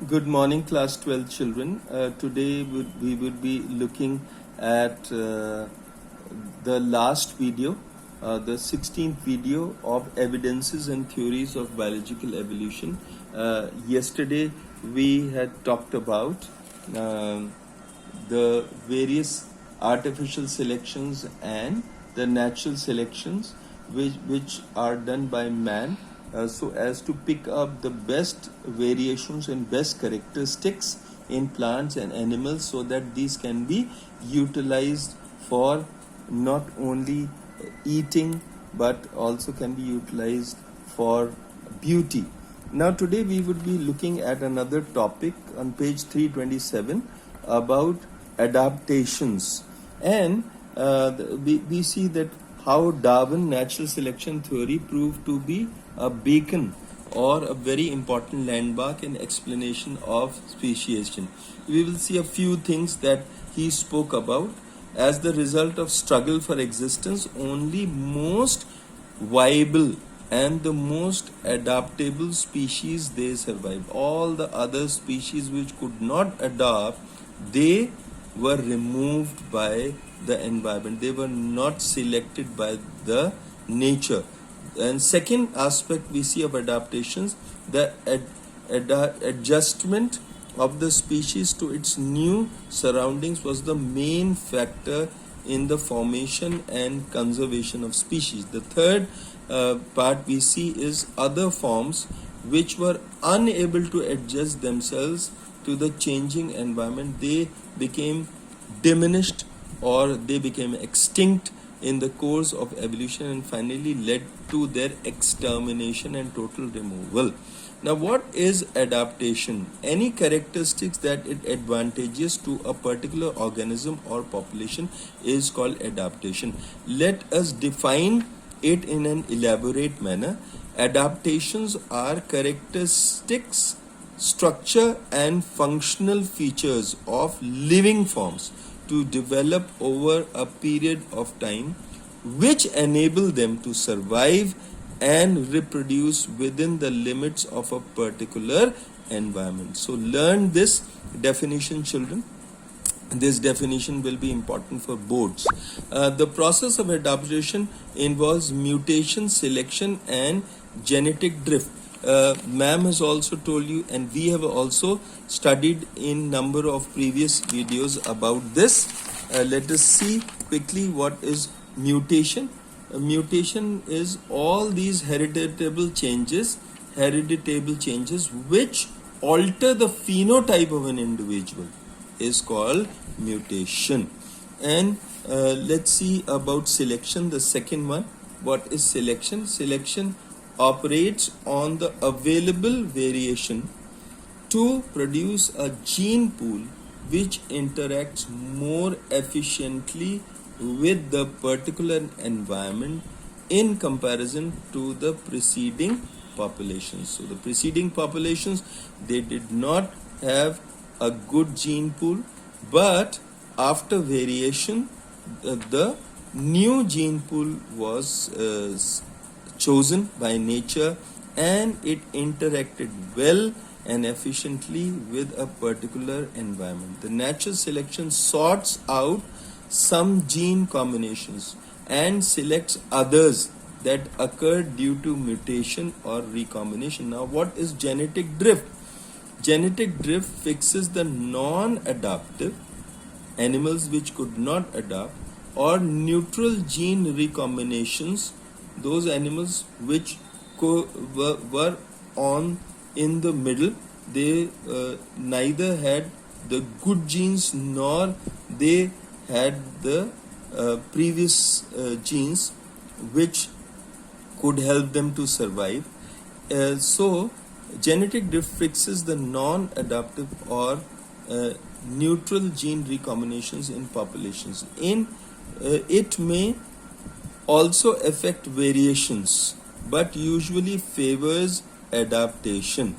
Good morning, class 12 children. Today we would be looking at the last video, the 16th video of evidences and theories of biological evolution. Yesterday we had talked about the various artificial selections and the natural selections which are done by man so as to pick up the best variations and best characteristics in plants and animals so that these can be utilized for not only eating but also can be utilized for beauty. Now today we would be looking at another topic on page 327 about adaptations, and we see that how Darwin natural selection theory proved to be a beacon or a very important landmark in explanation of speciation. We will see a few things that he spoke about. As the result of struggle for existence, only most viable and the most adaptable species they survived. All the other species which could not adapt, they were removed by the environment. They were not selected by the nature. And second aspect we see of adaptations, the adjustment of the species to its new surroundings was the main factor in the formation and conservation of species. The third part we see is other forms which were unable to adjust themselves to the changing environment. They became diminished or they became extinct in the course of evolution and finally led to their extermination and total removal. Now, what is adaptation? Any characteristics that it advantages to a particular organism or population is called adaptation. Let us define it in an elaborate manner. Adaptations are characteristics, structure and functional features of living forms to develop over a period of time which enable them to survive and reproduce within the limits of a particular environment. So learn this definition, children. This definition will be important for boards. The process of adaptation involves mutation, selection and genetic drift. Ma'am has also told you, and we have also studied in number of previous videos about this. Let us see quickly what is mutation. Mutation is all these heritable changes which alter the phenotype of an individual is called mutation. And let's see about selection, the second one. What is selection? Selection operates on the available variation to produce a gene pool which interacts more efficiently with the particular environment in comparison to the preceding populations. So the preceding populations, they did not have a good gene pool, but after variation the new gene pool was chosen by nature and it interacted well and efficiently with a particular environment. The natural selection sorts out some gene combinations and selects others that occur due to mutation or recombination. Now, what is genetic drift? Genetic drift fixes the non-adaptive animals which could not adapt, or neutral gene recombinations, those animals which were on in the middle. They neither had the good genes nor they had the previous genes which could help them to survive. So genetic drift fixes the non-adaptive or neutral gene recombinations in populations. It may also affect variations but usually favors adaptation.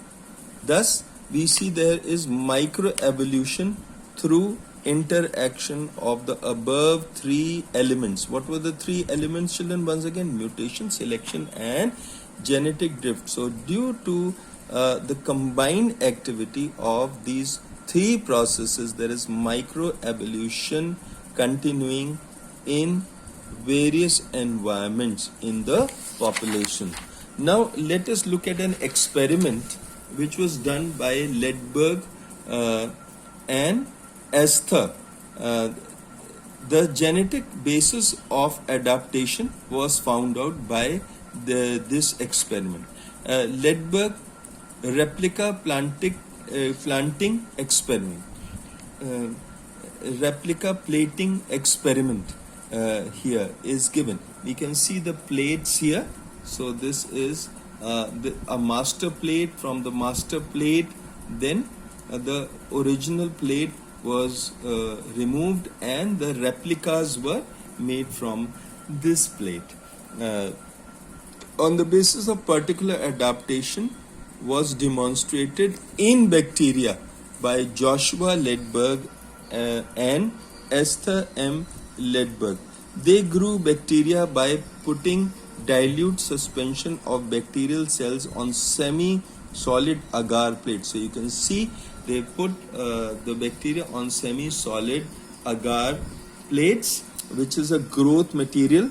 Thus, we see there is microevolution through interaction of the above three elements. What were the three elements, children? Once again, mutation, selection and genetic drift. So due to the combined activity of these three processes, there is microevolution continuing in various environments in the population. Now let us look at an experiment which was done by Ledberg and Esther. The genetic basis of adaptation was found out by this experiment. Ledberg replica planting experiment, uh, replica plating experiment here is given. We can see the plates here. So this is a master plate. From the master plate, then the original plate was removed and the replicas were made from this plate. On the basis of particular adaptation was demonstrated in bacteria by Joshua Ledberg and Esther M. Ledberg. They grew bacteria by putting dilute suspension of bacterial cells on semi-solid agar plates. So you can see they put the bacteria on semi-solid agar plates, which is a growth material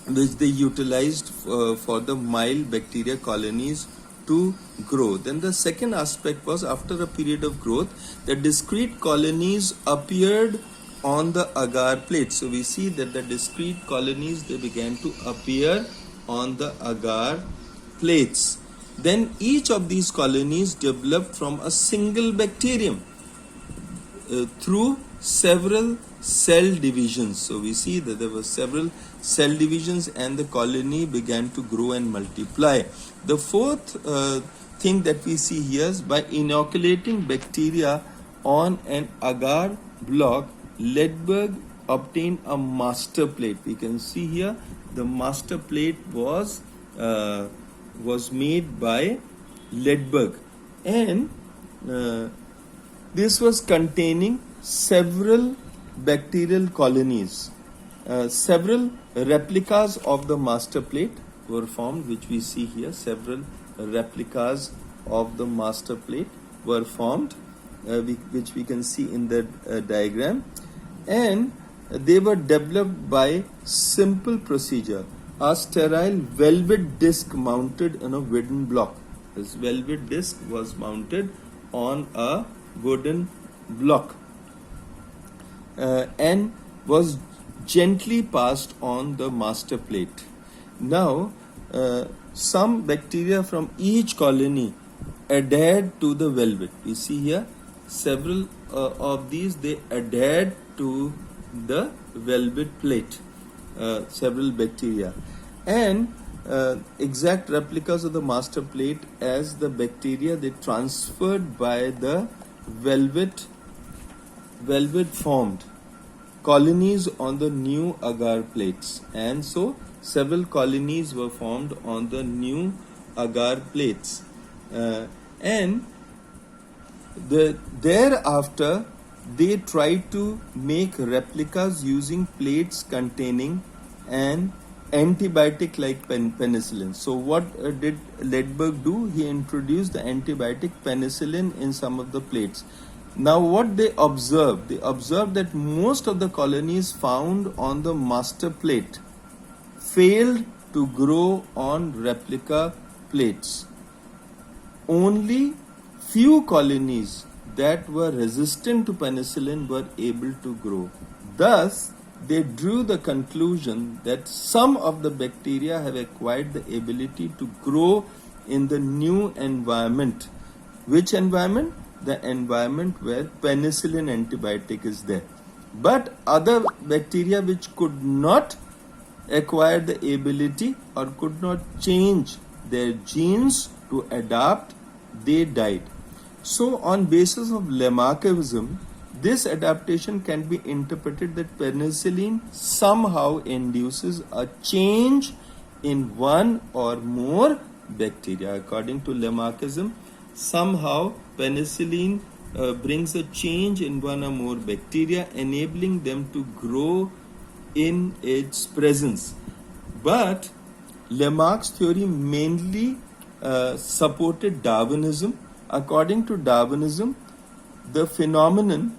which they utilized for the mild bacteria colonies to grow. Then the second aspect was, after a period of growth, the discrete colonies appeared on the agar plate. So we see that the discrete colonies, they began to appear on the agar plates. Then each of these colonies developed from a single bacterium through several cell divisions. So we see that there were several cell divisions and the colony began to grow and multiply. The fourth thing that we see here is, by inoculating bacteria on an agar block, Ledberg obtained a master plate. We can see here the master plate was made by Ledberg, and this was containing several bacterial colonies. Several replicas of the master plate were formed, which we see here. Several replicas of the master plate were formed, which we can see in the diagram, and they were developed by simple procedure. A sterile velvet disc mounted on a wooden block. This velvet disc was mounted on a wooden block and was gently passed on the master plate. Now, some bacteria from each colony adhered to the velvet. We see here several of these, they adhered to the velvet plate, several bacteria, and exact replicas of the master plate as the bacteria, they transferred by the velvet formed colonies on the new agar plates, and so several colonies were formed on the new agar plates, and thereafter they tried to make replicas using plates containing an antibiotic like penicillin. So what did Ledberg do? He introduced the antibiotic penicillin in some of the plates. Now what they observed that most of the colonies found on the master plate failed to grow on replica plates. Only few colonies that were resistant to penicillin were able to grow. Thus, they drew the conclusion that some of the bacteria have acquired the ability to grow in the new environment. Which environment? The environment where penicillin antibiotic is there. But other bacteria which could not acquire the ability or could not change their genes to adapt, they died. So on basis of Lamarckism, this adaptation can be interpreted that penicillin somehow induces a change in one or more bacteria. According to Lamarckism, somehow penicillin brings a change in one or more bacteria, enabling them to grow in its presence. But Lamarck's theory mainly supported Darwinism. According to Darwinism, the phenomenon,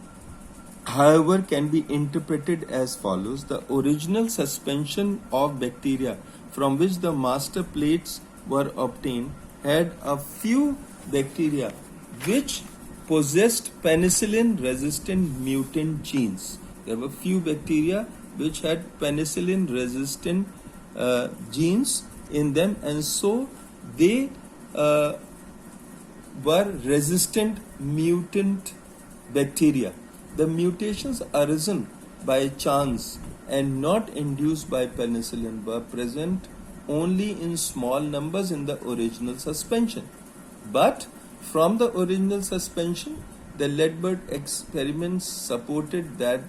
however, can be interpreted as follows. The original suspension of bacteria from which the master plates were obtained had a few bacteria which possessed penicillin resistant mutant genes. There were few bacteria which had penicillin resistant genes in them, and so they were resistant mutant bacteria. The mutations arisen by chance and not induced by penicillin were present only in small numbers in the original suspension. But from the original suspension, the Ledbird experiments supported that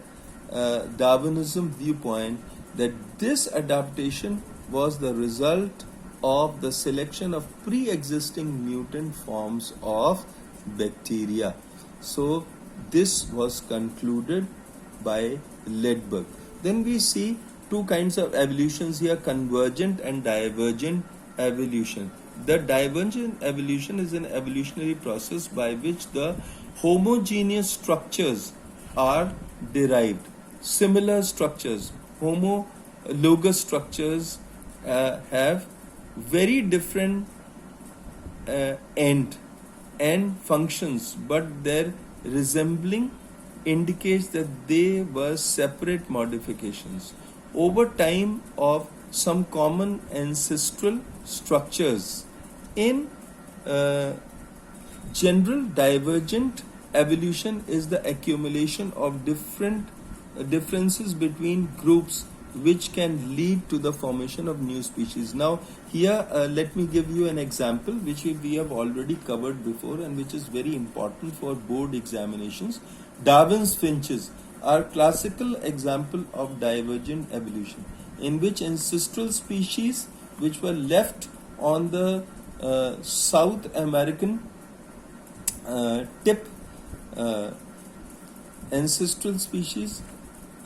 Darwinism viewpoint that this adaptation was the result of the selection of pre-existing mutant forms of bacteria. So this was concluded by Ledberg. Then we see two kinds of evolutions here, convergent and divergent evolution. The divergent evolution is an evolutionary process by which the homogeneous structures are derived. Similar structures, homologous structures, have very different end functions, but their resembling indicates that they were separate modifications over time of some common ancestral structures. In general, divergent evolution is the accumulation of differences between groups which can lead to the formation of new species. Now here let me give you an example which we have already covered before and which is very important for board examinations. Darwin's finches are classical example of divergent evolution, in which ancestral species which were left on the South American tip, ancestral species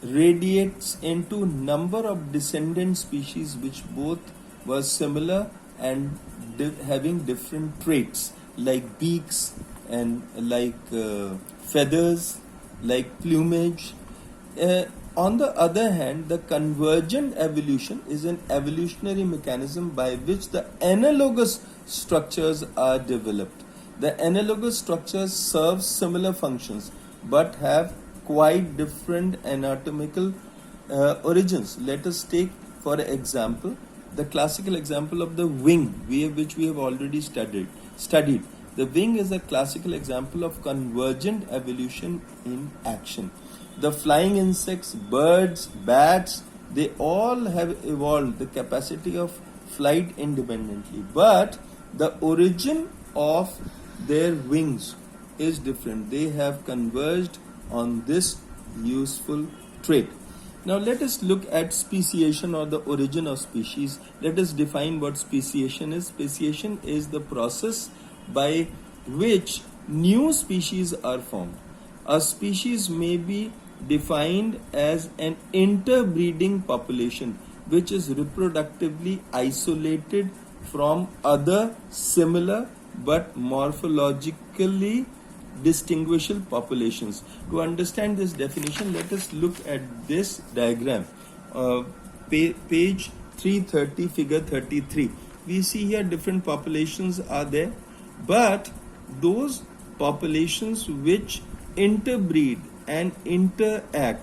radiates into number of descendant species which both were similar and having different traits, like beaks and like feathers, like plumage. On the other hand, the convergent evolution is an evolutionary mechanism by which the analogous structures are developed. The analogous structures serve similar functions but have quite different anatomical origins. Let us take, for example, the classical example of the wing, which we have already studied. The wing is a classical example of convergent evolution in action. The flying insects, birds, bats, they all have evolved the capacity of flight independently, but the origin of their wings is different. They have converged on this useful trait. Now let us look at speciation, or the origin of species. Let us define what speciation is. Speciation is the process by which new species are formed. A species may be defined as an interbreeding population which is reproductively isolated from other similar but morphologically distinguishable populations. To understand this definition, let us look at this diagram. Page 330, figure 33. We see here different populations are there, but those populations which interbreed and interact,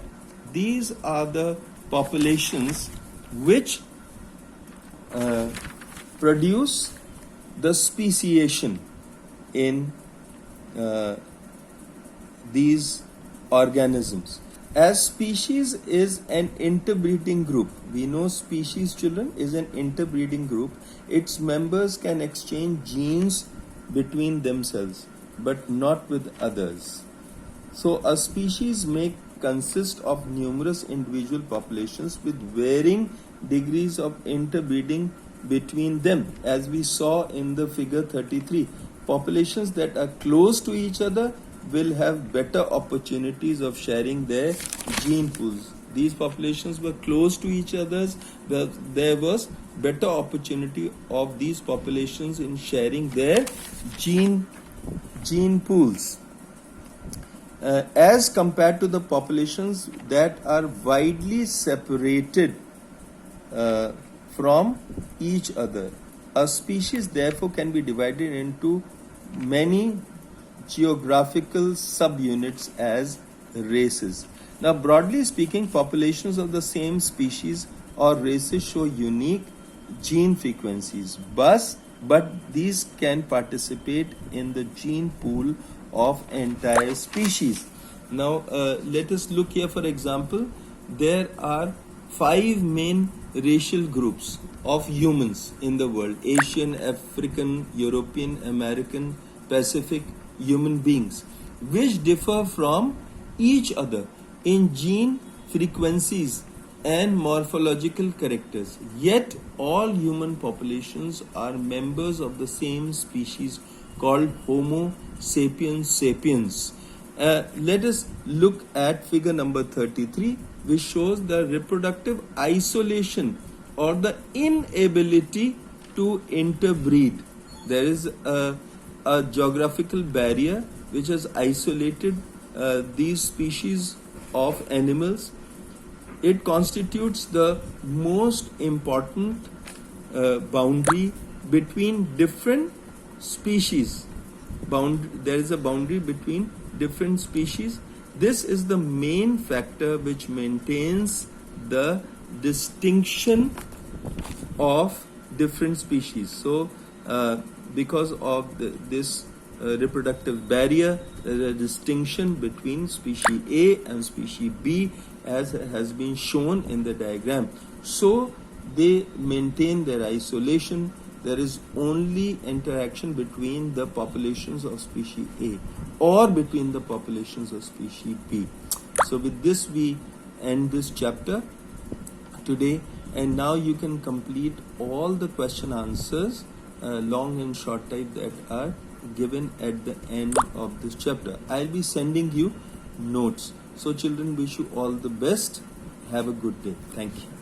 these are the populations which produce the speciation in these organisms. As species is an interbreeding group, we know species, children, is an interbreeding group. Its members can exchange genes between themselves but not with others. So a species may consist of numerous individual populations with varying degrees of interbreeding between them. As we saw in the figure 33, populations that are close to each other will have better opportunities of sharing their gene pools. These populations were close to each other, there was better opportunity of these populations in sharing their gene pools as compared to the populations that are widely separated from each other. A species therefore can be divided into many geographical subunits as races. Now, broadly speaking, populations of the same species or races show unique gene frequencies, but these can participate in the gene pool of entire species. Now, let us look here. For example, there are 5 main racial groups of humans in the world: Asian, African, European, American, Pacific human beings, which differ from each other in gene frequencies and morphological characters. Yet all human populations are members of the same species called Homo sapiens sapiens. Let us look at figure number 33, which shows the reproductive isolation or the inability to interbreed. There is a geographical barrier which has isolated these species of animals. It constitutes the most important boundary between different species. There is a boundary between different species. This is the main factor which maintains the distinction of different species. So, because of this reproductive barrier, there is a distinction between species A and species B, as has been shown in the diagram. So they maintain their isolation. There is only interaction between the populations of species A or between the populations of species B. So with this we end this chapter today, and now you can complete all the question answers, long and short type, that are given at the end of this chapter. I'll be sending you notes. So children, wish you all the best. Have a good day. Thank you.